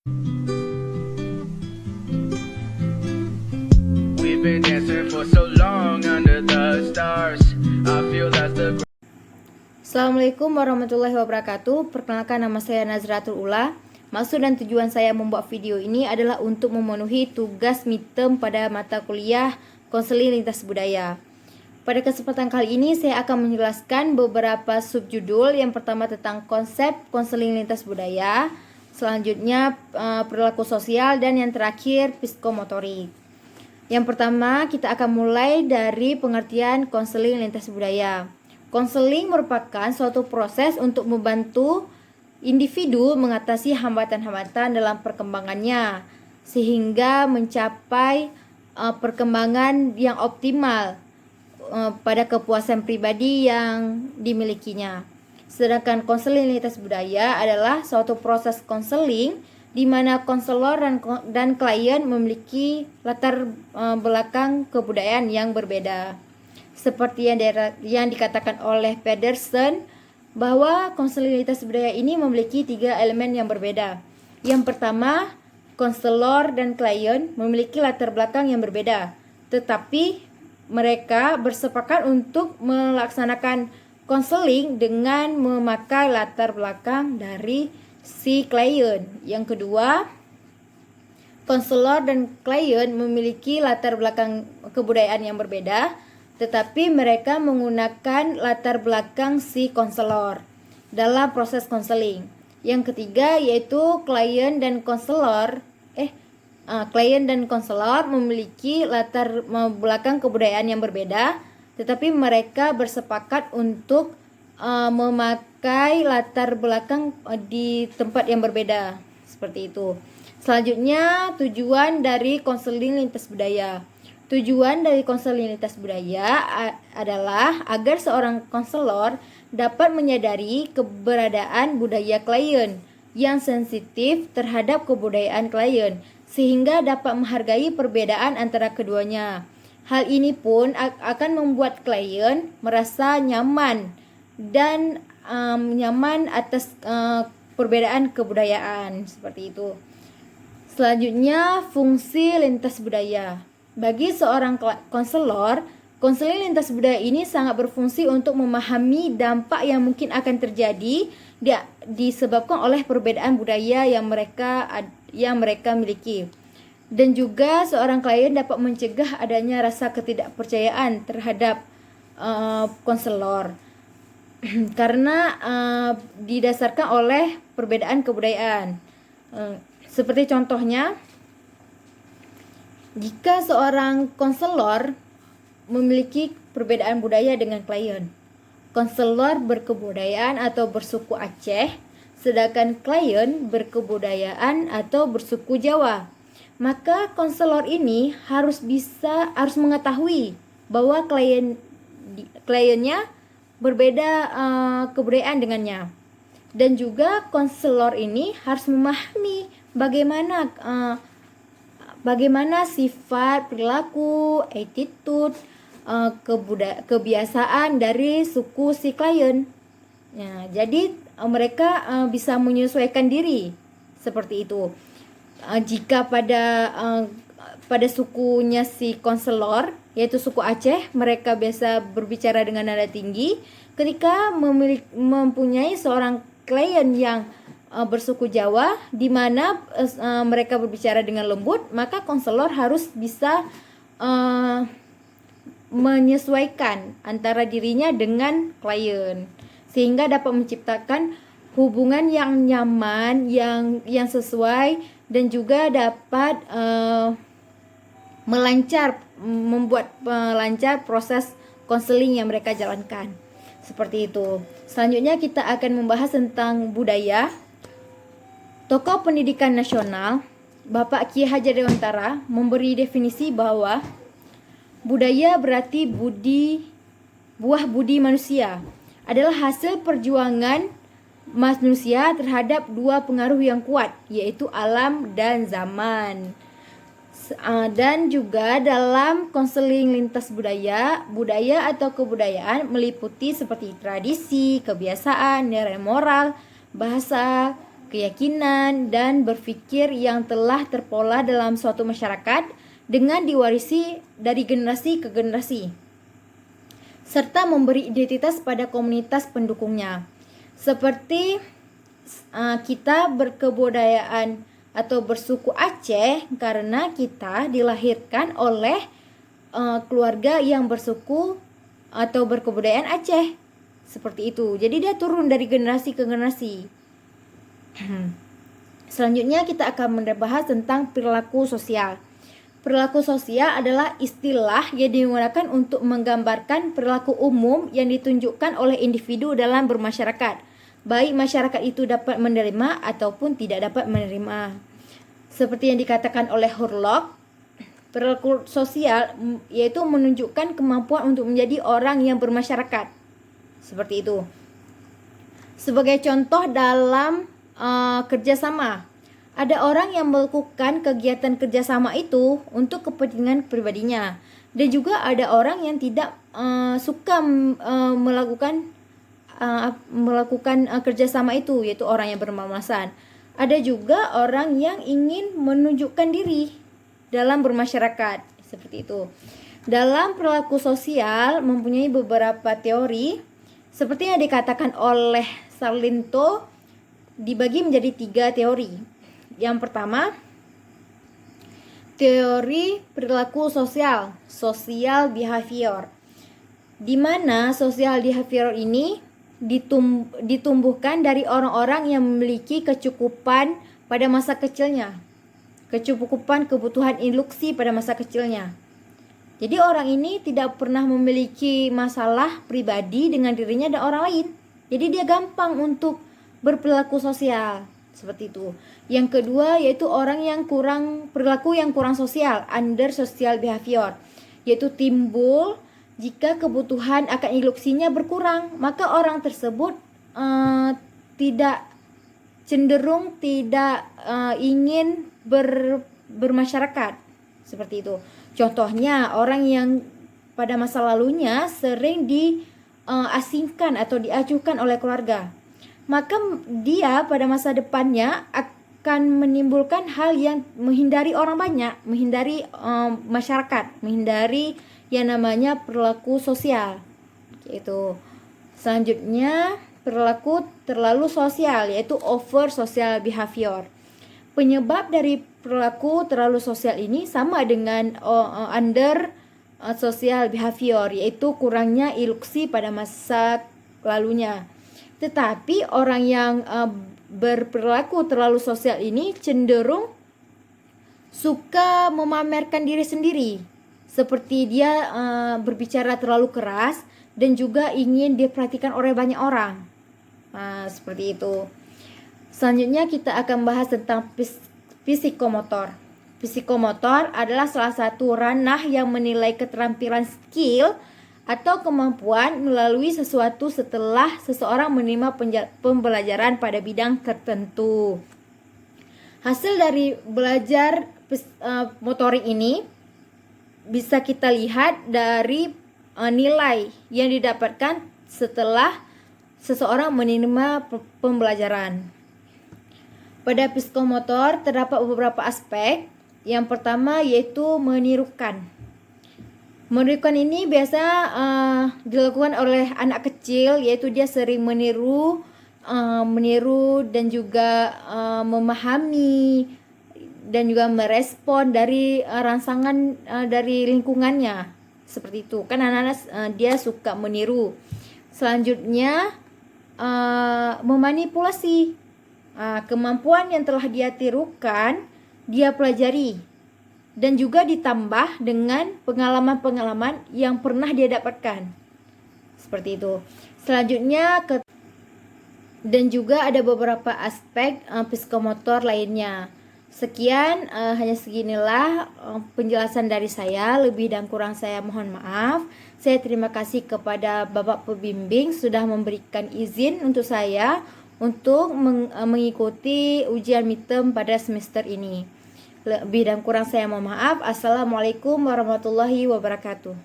We've been dancing for so long under the stars. I feel that's the Assalamualaikum warahmatullahi wabarakatuh. Perkenalkan, nama saya Nazratul Ula. Maksud dan tujuan saya membuat video ini adalah untuk memenuhi tugas midterm pada mata kuliah Konseling Lintas Budaya. Pada kesempatan kali ini saya akan menjelaskan beberapa subjudul. Yang pertama tentang konsep konseling lintas budaya, selanjutnya perilaku sosial, dan yang terakhir psikomotorik. Yang pertama, kita akan mulai dari pengertian konseling lintas budaya. Konseling merupakan suatu proses untuk membantu individu mengatasi hambatan-hambatan dalam perkembangannya sehingga mencapai perkembangan yang optimal pada kepuasan pribadi yang dimilikinya. Sedangkan konseling lintas budaya adalah suatu proses konseling di mana konselor dan klien memiliki latar belakang kebudayaan yang berbeda. Seperti yang dikatakan oleh Pedersen, bahwa konseling lintas budaya ini memiliki 3 elemen yang berbeda. Yang pertama, konselor dan klien memiliki latar belakang yang berbeda, tetapi mereka bersepakat untuk melaksanakan konseling dengan memakai latar belakang dari si klien. Yang kedua, konselor dan klien memiliki latar belakang kebudayaan yang berbeda, tetapi mereka menggunakan latar belakang si konselor dalam proses konseling. Yang ketiga yaitu klien dan konselor memiliki latar belakang kebudayaan yang berbeda, tetapi mereka bersepakat untuk memakai latar belakang di tempat yang berbeda, seperti itu. Selanjutnya, tujuan dari konseling lintas budaya. Tujuan dari konseling lintas budaya adalah agar seorang konselor dapat menyadari keberadaan budaya klien yang sensitif terhadap kebudayaan klien, sehingga dapat menghargai perbedaan antara keduanya. Hal ini pun akan membuat klien merasa nyaman dan nyaman atas perbedaan kebudayaan, seperti itu. Selanjutnya, fungsi lintas budaya. Bagi seorang konselor, konseling lintas budaya ini sangat berfungsi untuk memahami dampak yang mungkin akan terjadi disebabkan oleh perbedaan budaya yang mereka miliki. Dan juga seorang klien dapat mencegah adanya rasa ketidakpercayaan terhadap konselor karena didasarkan oleh perbedaan kebudayaan. Seperti contohnya, jika seorang konselor memiliki perbedaan budaya dengan klien, konselor berkebudayaan atau bersuku Aceh, sedangkan klien berkebudayaan atau bersuku Jawa, maka konselor ini harus mengetahui bahwa kliennya berbeda kebudayaan dengannya, dan juga konselor ini harus memahami bagaimana sifat, perilaku, attitude, kebiasaan dari suku si klien. Nah, jadi mereka bisa menyesuaikan diri seperti itu. Jika pada sukunya si konselor, yaitu suku Aceh, mereka biasa berbicara dengan nada tinggi. Ketika mempunyai seorang klien yang bersuku Jawa, di mana mereka berbicara dengan lembut, maka konselor harus bisa menyesuaikan antara dirinya dengan klien, sehingga dapat menciptakan hubungan yang nyaman, yang sesuai, dan juga dapat membuat melancar proses konseling yang mereka jalankan. Seperti itu. Selanjutnya kita akan membahas tentang budaya. Tokoh pendidikan nasional Bapak Ki Hajar Dewantara memberi definisi bahwa budaya berarti buah budi manusia, adalah hasil perjuangan manusia terhadap 2 pengaruh yang kuat, yaitu alam dan zaman. Dan juga dalam konseling lintas budaya atau kebudayaan meliputi seperti tradisi, kebiasaan, nilai moral, bahasa, keyakinan, dan berpikir yang telah terpola dalam suatu masyarakat dengan diwarisi dari generasi ke generasi, serta memberi identitas pada komunitas pendukungnya. Seperti kita berkebudayaan atau bersuku Aceh karena kita dilahirkan oleh keluarga yang bersuku atau berkebudayaan Aceh. Seperti itu. Jadi dia turun dari generasi ke generasi. Selanjutnya kita akan membahas tentang perilaku sosial. Perilaku sosial adalah istilah yang digunakan untuk menggambarkan perilaku umum yang ditunjukkan oleh individu dalam bermasyarakat, baik masyarakat itu dapat menerima ataupun tidak dapat menerima. Seperti yang dikatakan oleh Hurlock, perilaku sosial yaitu menunjukkan kemampuan untuk menjadi orang yang bermasyarakat. Seperti itu. Sebagai contoh dalam kerjasama, ada orang yang melakukan kegiatan kerjasama itu untuk kepentingan pribadinya, dan juga ada orang yang tidak suka melakukan kerjasama itu, yaitu orang yang bermalasan. Ada juga orang yang ingin menunjukkan diri dalam bermasyarakat, seperti itu. Dalam perilaku sosial mempunyai beberapa teori, seperti yang dikatakan oleh Sarlinto, dibagi menjadi 3 teori. Yang pertama, teori perilaku sosial, social behavior, di mana social behavior ini ditumbuhkan dari orang-orang yang memiliki kecukupan pada masa kecilnya, kecukupan kebutuhan induksi pada masa kecilnya. Jadi orang ini tidak pernah memiliki masalah pribadi dengan dirinya dan orang lain. Jadi dia gampang untuk berperilaku sosial, seperti itu. Yang kedua yaitu orang yang perilaku yang kurang sosial, under social behavior, yaitu timbul jika kebutuhan akan induksinya berkurang, maka orang tersebut cenderung tidak ingin bermasyarakat, seperti itu. Contohnya orang yang pada masa lalunya sering diasingkan atau diacuhkan oleh keluarga, maka dia pada masa depannya akan menimbulkan hal yang menghindari orang banyak, menghindari masyarakat, menghindari yang namanya perilaku sosial. Itu. Selanjutnya perilaku terlalu sosial, yaitu over social behavior. Penyebab dari perilaku terlalu sosial ini sama dengan under social behavior, yaitu kurangnya ilusi pada masa lalunya. Tetapi orang yang berperilaku terlalu sosial ini cenderung suka memamerkan diri sendiri, seperti dia berbicara terlalu keras dan juga ingin diperhatikan oleh banyak orang. Seperti itu. Selanjutnya kita akan bahas tentang psikomotor. Psikomotor adalah salah satu ranah yang menilai keterampilan skill atau kemampuan melalui sesuatu setelah seseorang menerima pembelajaran pada bidang tertentu. Hasil dari belajar motorik ini bisa kita lihat dari nilai yang didapatkan setelah seseorang menerima pembelajaran. Pada psikomotor terdapat beberapa aspek. Yang pertama yaitu menirukan. Menirukan ini biasa dilakukan oleh anak kecil, yaitu dia sering meniru dan juga memahami dan juga merespon dari rangsangan dari lingkungannya. Seperti itu. Kan anak-anak dia suka meniru. Selanjutnya memanipulasi. Kemampuan yang telah dia tirukan, dia pelajari dan juga ditambah dengan pengalaman-pengalaman yang pernah dia dapatkan. Seperti itu. Selanjutnya dan juga ada beberapa aspek psikomotor lainnya. Sekian, hanya seginilah penjelasan dari saya. Lebih dan kurang saya mohon maaf. Saya terima kasih kepada Bapak Pembimbing sudah memberikan izin untuk saya untuk mengikuti ujian midterm pada semester ini. Lebih dan kurang saya mohon maaf. Assalamualaikum warahmatullahi wabarakatuh.